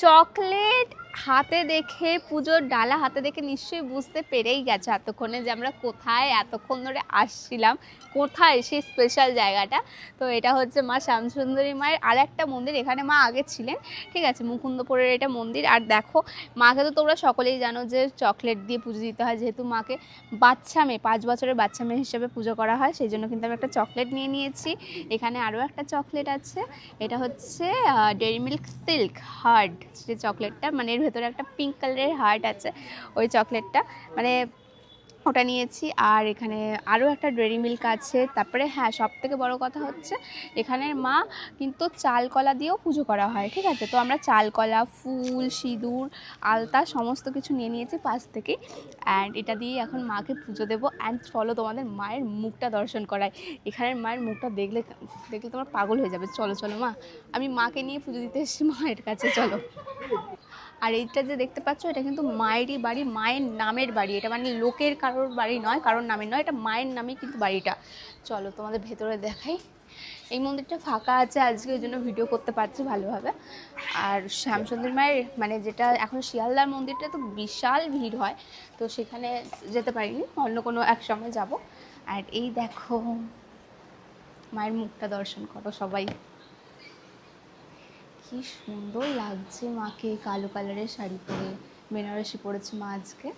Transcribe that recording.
Chocolate হাতে দেখে, পুজোর ডালা হাতে দেখে নিশ্চয়ই বুঝতে পেরেই গেছে এতক্ষণে যে আমরা কোথায় এতক্ষণ ধরে আসছিলাম, কোথায় সেই স্পেশাল জায়গাটা। তো এটা হচ্ছে মা শ্যামসুন্দরী মায়ের আর একটা মন্দির, এখানে মা আগে ছিলেন, ঠিক আছে, মুকুন্দপুরের এটা মন্দির। আর দেখো মাকে তো তোমরা সকলেই জানো যে চকলেট দিয়ে পুজো দিতে হয়, যেহেতু মাকে বাচ্চা মেয়ে, 5 বছরের বাচ্চা মেয়ে হিসেবে পুজো করা হয়, সেই জন্য কিন্তু আমি একটা চকলেট নিয়ে নিয়েছি। এখানে আরও একটা চকলেট আছে, এটা হচ্ছে ডেয়ারি মিল্ক সিল্ক হার্ট যে চকলেটটা, মানে এর ভেতরে একটা পিঙ্ক কালারের হার্ট আছে, ওই চকলেটটা মানে ওটা নিয়েছি। আর এখানে আরও একটা ডেয়ারি মিল্ক আছে। তারপরে হ্যাঁ, সবথেকে বড় কথা হচ্ছে এখানের মা কিন্তু চাল কলা দিয়েও পুজো করা হয়, ঠিক আছে। তো আমরা চাল কলা, ফুল, সিঁদুর, আলতা সমস্ত কিছু নিয়ে নিয়েছি পাশ থেকে। অ্যান্ড এটা দিয়ে এখন মাকে পুজো দেবো। অ্যান্ড চলো তোমাদের মায়ের মুখটা দর্শন করায়। এখানের মায়ের মুখটা দেখলে দেখলে তোমার পাগল হয়ে যাবে। চলো চলো মা, আমি মাকে নিয়ে পুজো দিতে এসেছি মায়ের কাছে, চলো। আর এইটা যে দেখতে পাচ্ছ, এটা কিন্তু মায়েরই বাড়ি, মায়ের নামের বাড়ি। এটা মানে লোকের কারোর বাড়ি নয়, কারোর নামের নয়, এটা মায়ের নামেই কিন্তু বাড়িটা। চলো তোমাদের ভেতরে দেখাই। এই মন্দিরটা ফাঁকা আছে আজকে, ওই জন্য ভিডিও করতে পারছি ভালোভাবে। আর শ্যামসুন্দরী মায়ের মানে যেটা এখন শিয়ালদার মন্দিরটা তো বিশাল ভিড় হয়, তো সেখানে যেতে পারিনি, অন্য কোনো এক সময় যাব। আর এই দেখো মায়ের মুখটা দর্শন করো সবাই, কি সুন্দর লাগছে মাকে, কালো কালারের শাড়ি পরে, বেনারসি পরেছে মা আজকে।